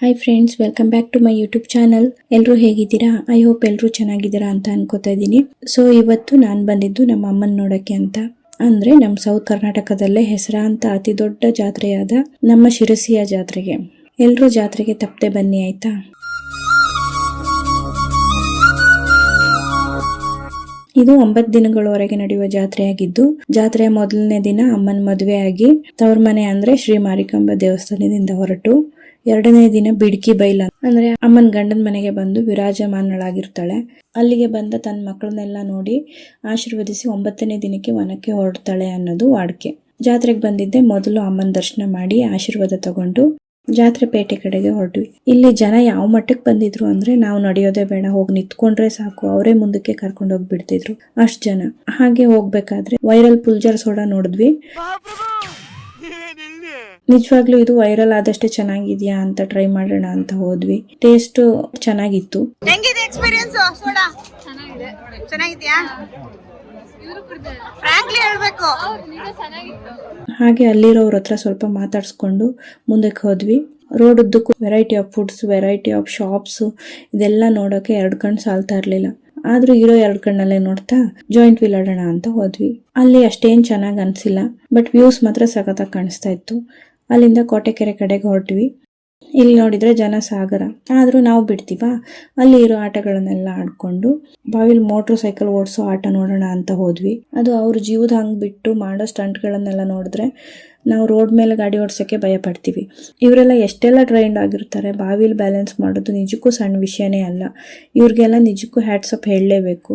Hi friends, welcome back to my YouTube channel. ಎಲ್ಲರೂ ಹೇಗಿದ್ದೀರಾ? I hope ಎಲ್ಲರೂ ಚೆನ್ನಾಗಿದ್ದೀರಾ ಅಂತ ಅನ್ಕೋತಾ ಇದ್ದೀನಿ. ಸೊ ಇವತ್ತು ನಾನು ಬಂದಿದ್ದು ನಮ್ಮ ಅಮ್ಮನ ನೋಡೋಕ್ಕೆ ಅಂತ. ಅಂದ್ರೆ ನಮ್ಮ ಸೌತ್ ಕರ್ನಾಟಕದಲ್ಲೇ ಹೆಸರಾಂತ ಅತಿ ದೊಡ್ಡ ಜಾತ್ರೆಯಾದ ನಮ್ಮ ಶಿರಸಿಯ ಜಾತ್ರೆಗೆ. ಎಲ್ಲರೂ ಜಾತ್ರೆಗೆ ತಪ್ಪದೆ ಬನ್ನಿ ಆಯ್ತಾ. ಇದು 9 ದಿನಗಳವರೆಗೆ ನಡೆಯುವ ಜಾತ್ರೆಯಾಗಿದ್ದು, ಜಾತ್ರೆಯ ಮೊದಲನೇ ದಿನ ಅಮ್ಮನ ಮದುವೆ ಆಗಿ ತವ್ರ ಮನೆ ಅಂದ್ರೆ ಶ್ರೀ ಮಾರಿಕಾಂಬಾ ದೇವಸ್ಥಾನದಿಂದ ಹೊರಟು, ಎರಡನೇ ದಿನ ಬಿಡ್ಕಿ ಬೈಲ ಅಂದ್ರೆ ಅಮ್ಮನ ಗಂಡನ ಮನೆಗೆ ಬಂದು ವಿರಾಜಮಾನಳಾಗಿರ್ತಾಳೆ. ಅಲ್ಲಿಗೆ ಬಂದ ತನ್ನ ಮಕ್ಕಳನ್ನೆಲ್ಲ ನೋಡಿ ಆಶೀರ್ವದಿಸಿ 9ನೇ ದಿನಕ್ಕೆ ವನಕ್ಕೆ ಹೊರಡ್ತಾಳೆ ಅನ್ನೋದು ವಾಡಿಕೆ. ಜಾತ್ರೆಗೆ ಬಂದಿದ್ದೆ ಮೊದಲು ಅಮ್ಮನ ದರ್ಶನ ಮಾಡಿ ಆಶೀರ್ವಾದ ತಗೊಂಡು ಜಾತ್ರೆ ಪೇಟೆ ಕಡೆಗೆ ಹೊರಟ್ವಿ. ಇಲ್ಲಿ ಜನ ಯಾವ ಮಟ್ಟಕ್ಕೆ ಬಂದಿದ್ರು ಅಂದ್ರೆ ನಾವು ನಡೆಯೋದೇ ಬೇಡ, ಹೋಗಿ ನಿಂತ್ಕೊಂಡ್ರೆ ಸಾಕು, ಅವರೇ ಮುಂದಕ್ಕೆ ಕರ್ಕೊಂಡು ಹೋಗಿ ಬಿಡ್ತಿದ್ರು, ಅಷ್ಟ್ ಜನ. ಹಾಗೆ ಹೋಗ್ಬೇಕಾದ್ರೆ ವೈರಲ್ ಪುಲ್ಜರ್ ಸೋಡಾ ನೋಡಿದ್ವಿ. ನಿಜವಾಗ್ಲೂ ಇದು ವೈರಲ್ ಆದಷ್ಟೇ ಚೆನ್ನಾಗಿದ್ಯಾ ಅಂತ ಟ್ರೈ ಮಾಡೋಣ ಅಂತ ಹೋದ್ವಿ. ಟೇಸ್ಟ್ ಚೆನ್ನಾಗಿತ್ತು. ಹಾಗೆ ಅಲ್ಲಿರೋರ ಹತ್ರ ಸ್ವಲ್ಪ ಮಾತಾಡ್ಸ್ಕೊಂಡು ಮುಂದಕ್ಕೆ ಹೋದ್ವಿ. ರೋಡ್ ಉದ್ದಕ್ಕೂ variety of foods, variety of shops, ಇದೆಲ್ಲ ನೋಡೋಕೆ 2 ಕಣ್ಣು ಸಾಲ್ತಾ ಇರ್ಲಿಲ್ಲ. ಆದ್ರೂ ಇರೋ 2 ಕಣ್ಣಲ್ಲೇ ನೋಡ್ತಾ ಜಾಯಿಂಟ್ ವೀಲ್ ಆಡೋಣ ಅಂತ ಹೋದ್ವಿ. ಅಲ್ಲಿ ಅಷ್ಟೇನ್ ಚೆನ್ನಾಗ್ ಅನ್ಸಿಲ್ಲ, ಬಟ್ ವ್ಯೂಸ್ ಮಾತ್ರ ಸಖತ್ತಾಗಿ ಕಾಣಿಸ್ತಾ ಇತ್ತು. ಅಲ್ಲಿಂದ ಕೋಟೆಕೆರೆ ಕಡೆಗೆ ಹೊರಟ್ವಿ. ಇಲ್ಲಿ ನೋಡಿದ್ರೆ ಜನ ಸಾಗರ, ಆದ್ರೂ ನಾವು ಬಿಡ್ತೀವಾ? ಅಲ್ಲಿ ಇರೋ ಆಟಗಳನ್ನೆಲ್ಲ ಆಡ್ಕೊಂಡು ಬಾವಿಲ್ ಮೋಟರ್ ಸೈಕಲ್ ಓಡಿಸೋ ಆಟ ನೋಡೋಣ ಅಂತ ಹೋದ್ವಿ. ಅದು ಅವ್ರ ಜೀವದ ಹಂಗ್ ಬಿಟ್ಟು ಮಾಡೋ ಸ್ಟಂಟ್ಗಳನ್ನೆಲ್ಲ ನೋಡಿದ್ರೆ ನಾವು ರೋಡ್ ಮೇಲೆ ಗಾಡಿ ಓಡಿಸೋಕೆ ಭಯ ಪಡ್ತೀವಿ. ಇವರೆಲ್ಲ ಎಷ್ಟೆಲ್ಲ ಟ್ರೈನ್ಡ್ ಆಗಿರ್ತಾರೆ. ಬಾವಿಲ್ ಬ್ಯಾಲೆನ್ಸ್ ಮಾಡೋದು ನಿಜಕ್ಕೂ ಸಣ್ಣ ವಿಷಯನೇ ಅಲ್ಲ. ಇವ್ರಿಗೆಲ್ಲ ನಿಜಕ್ಕೂ ಹ್ಯಾಟ್ಸಪ್ ಹೇಳಲೇಬೇಕು.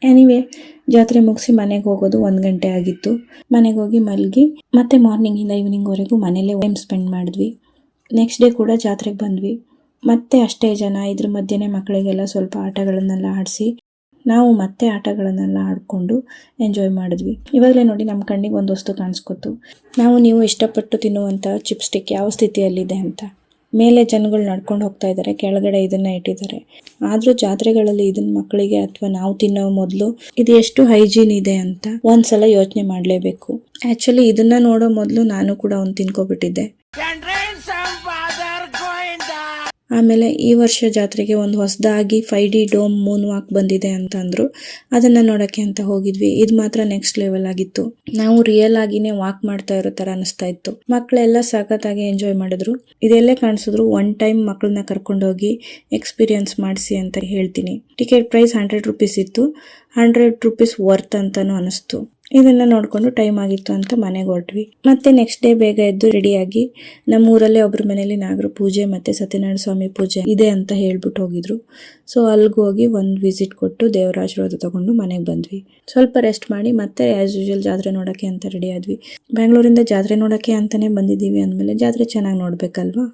ಎನಿವೆ, ಜಾತ್ರೆ ಮುಗಿಸಿ ಮನೆಗೆ ಹೋಗೋದು 1 ಗಂಟೆ ಆಗಿತ್ತು. ಮನೆಗೆ ಹೋಗಿ ಮಲಗಿ ಮತ್ತೆ ಮಾರ್ನಿಂಗ್ ಇಂದ ಈವ್ನಿಂಗ್ ವರೆಗೂ ಮನೇಲೆ ಟೈಮ್ ಸ್ಪೆಂಡ್ ಮಾಡಿದ್ವಿ. ನೆಕ್ಸ್ಟ್ ಡೇ ಕೂಡ ಜಾತ್ರೆಗೆ ಬಂದ್ವಿ. ಮತ್ತೆ ಅಷ್ಟೇ ಜನ. ಇದ್ರ ಮಧ್ಯೆನೇ ಮಕ್ಕಳಿಗೆಲ್ಲ ಸ್ವಲ್ಪ ಆಟಗಳನ್ನೆಲ್ಲ ಆಡಿಸಿ ನಾವು ಮತ್ತೆ ಆಟಗಳನ್ನೆಲ್ಲ ಆಡ್ಕೊಂಡು ಎಂಜಾಯ್ ಮಾಡಿದ್ವಿ. ಇವಾಗಲೇ ನೋಡಿ ನಮ್ಮ ಕಣ್ಣಿಗೆ ಒಂದು ವಸ್ತು ಕಾಣಿಸ್ಕೊತು. ನೀವು ಇಷ್ಟಪಟ್ಟು ತಿನ್ನುವಂಥ ಚಿಪ್ ಸ್ಟಿಕ್ ಯಾವ ಸ್ಥಿತಿಯಲ್ಲಿದೆ ಅಂತ. ಮೇಲೆ ಜನಗಳು ನಡ್ಕೊಂಡು ಹೋಗ್ತಾ ಇದ್ದಾರೆ, ಕೆಳಗಡೆ ಇದನ್ನ ಇಟ್ಟಿದ್ದಾರೆ. ಆದ್ರೂ ಜಾತ್ರೆಗಳಲ್ಲಿ ಇದನ್ನ ಮಕ್ಕಳಿಗೆ ಅಥವಾ ನಾವು ತಿನ್ನೋ ಮೊದಲು ಇದು ಎಷ್ಟು ಹೈಜೀನ್ ಇದೆ ಅಂತ ಒಂದ್ಸಲ ಯೋಚನೆ ಮಾಡಲೇಬೇಕು. ಆಕ್ಚುಲಿ ಇದನ್ನ ನೋಡೋ ಮೊದಲು ನಾನು ಕೂಡ ಒಂದು ತಿನ್ಕೋಬಿಟ್ಟಿದ್ದೆ. ಆಮೇಲೆ ಈ ವರ್ಷ ಜಾತ್ರೆಗೆ ಒಂದು ಹೊಸದಾಗಿ 5D ಡೋಮ್ ಮೂನ್ ವಾಕ್ ಬಂದಿದೆ ಅಂತ ಅಂದ್ರು. ಅದನ್ನ ನೋಡಕ್ಕೆ ಅಂತ ಹೋಗಿದ್ವಿ. ಇದು ಮಾತ್ರ ನೆಕ್ಸ್ಟ್ ಲೆವೆಲ್ ಆಗಿತ್ತು. ನಾವು ರಿಯಲ್ ಆಗಿನೇ ವಾಕ್ ಮಾಡ್ತಾ ಇರೋ ತರ ಅನಿಸ್ತಾ ಇತ್ತು. ಮಕ್ಕಳೆಲ್ಲ ಸಖತ್ತಾಗಿ ಎಂಜಾಯ್ ಮಾಡಿದ್ರು. ಇದೆಲ್ಲೇ ಕಾಣಿಸಿದ್ರು 1 ಟೈಮ್ ಮಕ್ಕಳನ್ನ ಕರ್ಕೊಂಡೋಗಿ ಎಕ್ಸ್ಪೀರಿಯನ್ಸ್ ಮಾಡಿಸಿ ಅಂತ ಹೇಳ್ತೀನಿ. ಟಿಕೆಟ್ ಪ್ರೈಸ್ 100 ರೂಪೀಸ್ ಇತ್ತು. 100 ರೂಪೀಸ್ ವರ್ತ್ ಅಂತಾನು ಅನಿಸ್ತು. ಇದನ್ನ ನೋಡ್ಕೊಂಡು ಟೈಮ್ ಆಗಿತ್ತು ಅಂತ ಮನೆಗೆ ಹೊರಟ್ವಿ. ಮತ್ತೆ ನೆಕ್ಸ್ಟ್ ಡೇ ಬೇಗ ಎದ್ದು ರೆಡಿಯಾಗಿ ನಮ್ಮೂರಲ್ಲೇ ಒಬ್ಬರ ಮನೇಲಿ ನಾಗರ ಪೂಜೆ ಮತ್ತೆ ಸತ್ಯನಾರಾಯಣ ಸ್ವಾಮಿ ಪೂಜೆ ಇದೆ ಅಂತ ಹೇಳ್ಬಿಟ್ಟು ಹೋಗಿದ್ರು. ಸೊ ಅಲ್ಲಿಗೆ ಹೋಗಿ ಒಂದು ವಿಸಿಟ್ ಕೊಟ್ಟು ದೇವರ ಆಶೀರ್ವಾದ ತಗೊಂಡು ಮನೆಗೆ ಬಂದ್ವಿ. ಸ್ವಲ್ಪ ರೆಸ್ಟ್ ಮಾಡಿ ಮತ್ತೆ ಆಸ್ ಯೂಶುವಲ್ ಜಾತ್ರೆ ನೋಡಕ್ಕೆ ಅಂತ ರೆಡಿ ಆದ್ವಿ. ಬೆಂಗಳೂರಿಂದ ಜಾತ್ರೆ ನೋಡಕ್ಕೆ ಅಂತಾನೆ ಬಂದಿದ್ದೀವಿ ಅಂದಮೇಲೆ ಜಾತ್ರೆ ಚೆನ್ನಾಗಿ ನೋಡ್ಬೇಕಲ್ವಾ.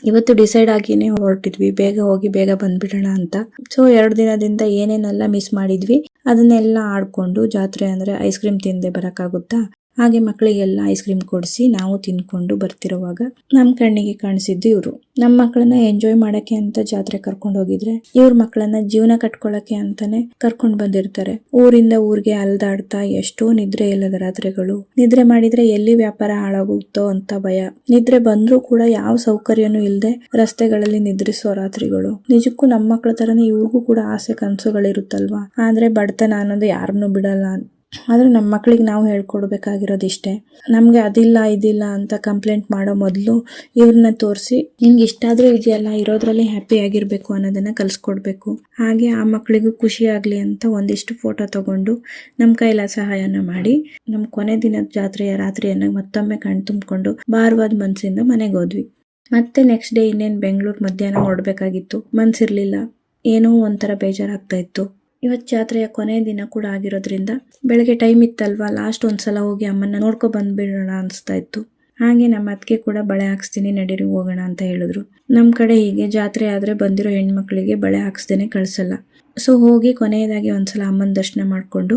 ಇವತ್ತು ಡಿಸೈಡ್ ಆಗಿನೇ ಹೊರಟಿದ್ವಿ, ಬೇಗ ಹೋಗಿ ಬೇಗ ಬಂದ್ಬಿಡೋಣ ಅಂತ. ಸೊ 2 ದಿನದಿಂದ ಏನೇನೆಲ್ಲ ಮಿಸ್ ಮಾಡಿದ್ವಿ ಅದನ್ನೆಲ್ಲ ಆಡ್ಕೊಂಡು, ಜಾತ್ರೆ ಅಂದ್ರೆ ಐಸ್ ಕ್ರೀಮ್ ತಿಂದೆ ಬರಕ್ಕಾಗುತ್ತಾ, ಹಾಗೆ ಮಕ್ಕಳಿಗೆಲ್ಲ ಐಸ್ ಕ್ರೀಮ್ ಕೊಡಿಸಿ ನಾವು ತಿನ್ಕೊಂಡು ಬರ್ತಿರುವಾಗ ನಮ್ ಕಣ್ಣಿಗೆ ಕಾಣಿಸಿದ್ದು ಇವ್ರು. ನಮ್ಮ ಮಕ್ಕಳನ್ನ ಎಂಜಾಯ್ ಮಾಡಕ್ಕೆ ಅಂತ ಜಾತ್ರೆ ಕರ್ಕೊಂಡು ಹೋಗಿದ್ರೆ, ಇವ್ರ ಮಕ್ಕಳನ್ನ ಜೀವನ ಕಟ್ಕೊಳಕ್ಕೆ ಅಂತಾನೆ ಕರ್ಕೊಂಡ್ ಬಂದಿರ್ತಾರೆ. ಊರಿಂದ ಊರಿಗೆ ಅಲ್ದಾಡ್ತಾ ಎಷ್ಟೋ ನಿದ್ರೆ ಇಲ್ಲದ ರಾತ್ರಿಗಳು. ನಿದ್ರೆ ಮಾಡಿದ್ರೆ ಎಲ್ಲಿ ವ್ಯಾಪಾರ ಹಾಳಾಗುತ್ತೋ ಅಂತ ಭಯ. ನಿದ್ರೆ ಬಂದ್ರೂ ಕೂಡ ಯಾವ ಸೌಕರ್ಯನೂ ಇಲ್ಲದೆ ರಸ್ತೆಗಳಲ್ಲಿ ನಿದ್ರಿಸೋ ರಾತ್ರಿಗಳು. ನಿಜಕ್ಕೂ ನಮ್ಮ ಮಕ್ಕಳ ತರನೇ ಇವ್ರಿಗೂ ಕೂಡ ಆಸೆ ಕನಸುಗಳಿರುತ್ತಲ್ವಾ. ಆದ್ರೆ ಬಡತನ ಅನ್ನೋದು ಯಾರನ್ನೂ ಬಿಡಲ್ಲ. ಆದ್ರೆ ನಮ್ಮ ಮಕ್ಕಳಿಗೆ ನಾವು ಹೇಳ್ಕೊಡ್ಬೇಕಾಗಿರೋದು ಇಷ್ಟೇ. ನಮ್ಗೆ ಅದಿಲ್ಲ ಇದಿಲ್ಲ ಅಂತ ಕಂಪ್ಲೇಂಟ್ ಮಾಡೋ ಮೊದಲು ಇವ್ರನ್ನ ತೋರಿಸಿ ನಿಮ್ಗೆ ಇಷ್ಟ ಆದ್ರೂ ಇದೆಯಲ್ಲ, ಇರೋದ್ರಲ್ಲಿ ಹ್ಯಾಪಿ ಆಗಿರ್ಬೇಕು ಅನ್ನೋದನ್ನ ಕಲ್ಸ್ಕೊಡ್ಬೇಕು. ಹಾಗೆ ಆ ಮಕ್ಕಳಿಗೂ ಖುಷಿ ಆಗ್ಲಿ ಅಂತ ಒಂದಿಷ್ಟು ಫೋಟೋ ತಗೊಂಡು ನಮ್ಮ ಕೈಲ ಸಹಾಯನ ಮಾಡಿ ನಮ್ಮ ಕೊನೆ ದಿನದ ಜಾತ್ರೆಯ ರಾತ್ರಿಯನ್ನ ಮತ್ತೊಮ್ಮೆ ಕಣ್ ತುಂಬಿಕೊಂಡು ಭಾರವಾದ ಮನ್ಸಿಂದ ಮನೆಗೆ ಹೋದ್ವಿ. ಮತ್ತೆ ನೆಕ್ಸ್ಟ್ ಡೇ ಇನ್ನೇನು ಬೆಂಗಳೂರು ಮಧ್ಯಾಹ್ನ ಹೊರಡ್ಬೇಕಾಗಿತ್ತು. ಮನ್ಸಿರ್ಲಿಲ್ಲ, ಏನೋ ಒಂಥರ ಬೇಜಾರಾಗ್ತಾ ಇತ್ತು. ಇವತ್ತು ಜಾತ್ರೆಯ ಕೊನೆಯ ದಿನ ಕೂಡ ಆಗಿರೋದ್ರಿಂದ ಬೆಳಗ್ಗೆ ಟೈಮ್ ಇತ್ತಲ್ವಾ, ಲಾಸ್ಟ್ ಒಂದ್ಸಲ ಹೋಗಿ ಅಮ್ಮನ್ನ ನೋಡ್ಕೊ ಬಂದ್ಬಿಡೋಣ ಅನಿಸ್ತಾ ಇತ್ತು. ಹಾಗೆ ನಮ್ಮ ಅತ್ತಿಗೆ ಕೂಡ ಬಳೆ ಹಾಕ್ಸ್ತೀನಿ ನಡೀರಿ ಹೋಗೋಣ ಅಂತ ಹೇಳಿದ್ರು. ನಮ್ಮ ಕಡೆ ಹೀಗೆ ಜಾತ್ರೆ ಆದ್ರೆ ಬಂದಿರೋ ಹೆಣ್ಮಕ್ಳಿಗೆ ಬಳೆ ಹಾಕ್ಸ್ದೇನೆ ಕಳ್ಸಲ್ಲ. ಸೊ ಹೋಗಿ ಕೊನೆಯದಾಗಿ ಒಂದ್ಸಲ ಅಮ್ಮನ ದರ್ಶನ ಮಾಡ್ಕೊಂಡು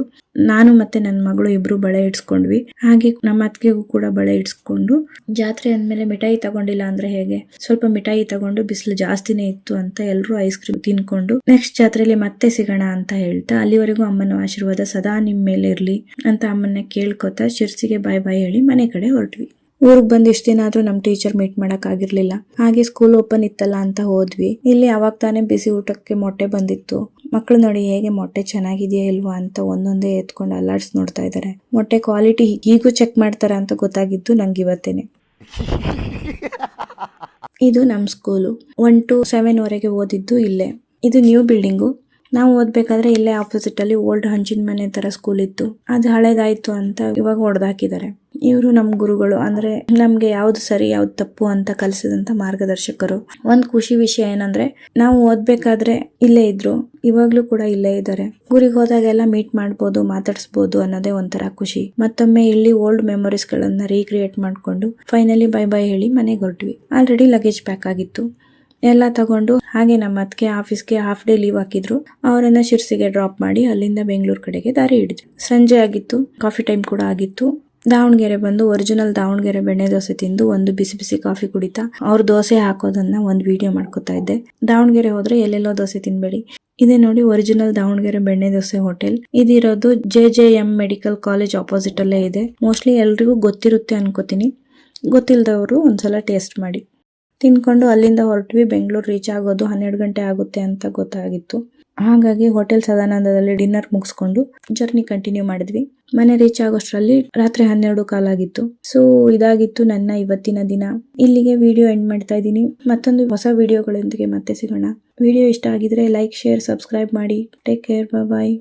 ನಾನು ಮತ್ತೆ ನನ್ನ ಮಗಳು ಇಬ್ರು ಬಳೆ ಇಡ್ಸ್ಕೊಂಡ್ವಿ. ಹಾಗೆ ನಮ್ಮ ಅತ್ತಿಗೆಗೂ ಕೂಡ ಬಳೆ ಇಡ್ಸ್ಕೊಂಡು, ಜಾತ್ರೆ ಅಂದ್ಮೇಲೆ ಮಿಠಾಯಿ ತಗೊಂಡಿಲ್ಲ ಅಂದ್ರೆ ಹೇಗೆ, ಸ್ವಲ್ಪ ಮಿಠಾಯಿ ತಗೊಂಡು, ಬಿಸಿಲು ಜಾಸ್ತಿನೇ ಇತ್ತು ಅಂತ ಎಲ್ಲರೂ ಐಸ್ ಕ್ರೀಮ್ ತಿನ್ಕೊಂಡು ನೆಕ್ಸ್ಟ್ ಜಾತ್ರೆಯಲ್ಲಿ ಮತ್ತೆ ಸಿಗೋಣ ಅಂತ ಹೇಳ್ತಾ, ಅಲ್ಲಿವರೆಗೂ ಅಮ್ಮನ ಆಶೀರ್ವಾದ ಸದಾ ನಿಮ್ ಮೇಲೆ ಇರ್ಲಿ ಅಂತ ಅಮ್ಮನ್ನ ಕೇಳ್ಕೊತಾ ಶಿರ್ಸಿಗೆ ಬಾಯ್ ಬಾಯ್ ಹೇಳಿ ಮನೆ ಕಡೆ ಹೊರಟ್ವಿ. ಊರಿಗೆ ಬಂದ್ ಇಷ್ಟ ದಿನ ಆದ್ರೂ ನಮ್ ಟೀಚರ್ ಮೀಟ್ ಮಾಡಕ್ ಆಗಿರ್ಲಿಲ್ಲ. ಹಾಗೆ ಸ್ಕೂಲ್ ಓಪನ್ ಇತ್ತಲ್ಲ ಅಂತ ಹೋದ್ವಿ. ಇಲ್ಲಿ ಅವಾಗ ತಾನೇ ಬಿಸಿ ಊಟಕ್ಕೆ ಮೊಟ್ಟೆ ಬಂದಿತ್ತು. ಮಕ್ಳು ನೋಡಿ ಹೇಗೆ ಮೊಟ್ಟೆ ಚೆನ್ನಾಗಿದೆಯಾ ಇಲ್ವಾ ಅಂತ ಒಂದೊಂದೇ ಎತ್ಕೊಂಡು ಅಲ್ಲಾಡ್ಸ್ ನೋಡ್ತಾ ಇದಾರೆ. ಮೊಟ್ಟೆ ಕ್ವಾಲಿಟಿ ಹೀಗೂ ಚೆಕ್ ಮಾಡ್ತಾರ ಅಂತ ಗೊತ್ತಾಗಿದ್ದು ನಂಗೆ ಇವತ್ತೇನೆ. ಇದು ನಮ್ ಸ್ಕೂಲು. 1 to 7 ವರೆಗೆ ಓದಿದ್ದು ಇಲ್ಲೇ. ಇದು ನ್ಯೂ ಬಿಲ್ಡಿಂಗು. ನಾವು ಓದ್ಬೇಕಾದ್ರೆ ಇಲ್ಲೇ ಆಪೋಸಿಟ್ ಅಲ್ಲಿ ಓಲ್ಡ್ ಹಂಚಿನ ಮನೆ ತರ ಸ್ಕೂಲ್ ಇತ್ತು. ಅದು ಹಳೇದಾಯ್ತು ಅಂತ ಇವಾಗ ಹೊಡೆದಾಕಿದ್ದಾರೆ. ಇವರು ನಮ್ ಗುರುಗಳು, ಅಂದ್ರೆ ನಮ್ಗೆ ಯಾವ್ದು ಸರಿ ಯಾವ್ದು ತಪ್ಪು ಅಂತ ಕಲಿಸಿದಂತ ಮಾರ್ಗದರ್ಶಕರು. ಒಂದ್ ಖುಷಿ ವಿಷಯ ಏನಂದ್ರೆ ನಾವು ಓದ್ಬೇಕಾದ್ರೆ ಇಲ್ಲೇ ಇದ್ರು, ಇವಾಗ್ಲೂ ಕೂಡ ಇಲ್ಲೇ ಇದ್ದಾರೆ. ಊರಿಗೆ ಹೋದಾಗೆಲ್ಲ ಮೀಟ್ ಮಾಡ್ಬೋದು, ಮಾತಾಡ್ಸ್ಬೋದು ಅನ್ನೋದೇ ಒಂಥರ ಖುಷಿ. ಮತ್ತೊಮ್ಮೆ ಇಲ್ಲಿ ಓಲ್ಡ್ ಮೆಮೊರೀಸ್ ಗಳನ್ನ ರೀಕ್ರಿಯೇಟ್ ಮಾಡ್ಕೊಂಡು ಫೈನಲಿ ಬೈ ಬೈ ಹೇಳಿ ಮನೆಗೆ ಹೊರಟ್ವಿ. ಆಲ್ರೆಡಿ ಲಗೇಜ್ ಪ್ಯಾಕ್ ಆಗಿತ್ತು. ಎಲ್ಲ ತಗೊಂಡು ಹಾಗೆ ನಮ್ಮ ಅತ್ತಿಗೆ ಆಫೀಸ್ಗೆ ಹಾಫ್ ಡೇ ಲೀವ್ ಹಾಕಿದ್ರು. ಅವರನ್ನ ಶಿರ್ಸಿಗೆ ಡ್ರಾಪ್ ಮಾಡಿ ಅಲ್ಲಿಂದ ಬೆಂಗಳೂರು ಕಡೆಗೆ ದಾರಿ ಹಿಡಿದ್ವಿ. ಸಂಜೆ ಆಗಿತ್ತು, ಕಾಫಿ ಟೈಮ್ ಕೂಡ ಆಗಿತ್ತು. ದಾವಣಗೆರೆ ಬಂದು ಒರಿಜಿನಲ್ ದಾವಣಗೆರೆ ಬೆಣ್ಣೆ ದೋಸೆ ತಿಂದು ಒಂದು ಬಿಸಿ ಬಿಸಿ ಕಾಫಿ ಕುಡಿತಾ ಅವ್ರ ದೋಸೆ ಹಾಕೋದನ್ನ ಒಂದು ವಿಡಿಯೋ ಮಾಡ್ಕೊತಾ ಇದ್ದೆ. ದಾವಣಗೆರೆ ಹೋದ್ರೆ ಎಲ್ಲೆಲ್ಲೋ ದೋಸೆ ತಿನ್ಬೇಡಿ. ಇದೇ ನೋಡಿ ಒರಿಜಿನಲ್ ದಾವಣಗೆರೆ ಬೆಣ್ಣೆ ದೋಸೆ ಹೋಟೆಲ್. ಇದಿರೋದು JJM ಮೆಡಿಕಲ್ ಕಾಲೇಜ್ ಆಪೋಸಿಟ್ ಅಲ್ಲೇ ಇದೆ. ಮೋಸ್ಟ್ಲಿ ಎಲ್ರಿಗೂ ಗೊತ್ತಿರುತ್ತೆ ಅನ್ಕೋತೀನಿ. ಗೊತ್ತಿಲ್ಲದವರು ಒಂದ್ಸಲ ಟೇಸ್ಟ್ ಮಾಡಿ. ತಿನ್ಕೊಂಡು ಅಲ್ಲಿಂದ ಹೊರಟ್ವಿ. ಬೆಂಗಳೂರು ರೀಚ್ ಆಗೋದು 12 ಗಂಟೆ ಆಗುತ್ತೆ ಅಂತ ಗೊತ್ತಾಗಿತ್ತು. ಹಾಗಾಗಿ ಹೋಟೆಲ್ ಸದಾನಂದದಲ್ಲಿ ಡಿನ್ನರ್ ಮುಗಿಸ್ಕೊಂಡು ಜರ್ನಿ ಕಂಟಿನ್ಯೂ ಮಾಡಿದ್ವಿ. ಮನೆ ರೀಚ್ ಆಗೋಷ್ಟರಲ್ಲಿ ರಾತ್ರಿ 12 ಕಾಲಾಗಿತ್ತು. ಸೊ ಇದಾಗಿತ್ತು ನನ್ನ ಇವತ್ತಿನ ದಿನ. ಇಲ್ಲಿಗೆ ವಿಡಿಯೋ ಎಂಡ್ ಮಾಡ್ತಾ ಇದ್ದೀನಿ. ಮತ್ತೊಂದು ಹೊಸ ವಿಡಿಯೋಗಳೊಂದಿಗೆ ಮತ್ತೆ ಸಿಗೋಣ. ವಿಡಿಯೋ ಇಷ್ಟ ಆಗಿದ್ರೆ ಲೈಕ್, ಶೇರ್, ಸಬ್ಸ್ಕ್ರೈಬ್ ಮಾಡಿ. ಟೇಕ್ ಕೇರ್, ಬಾಯ್.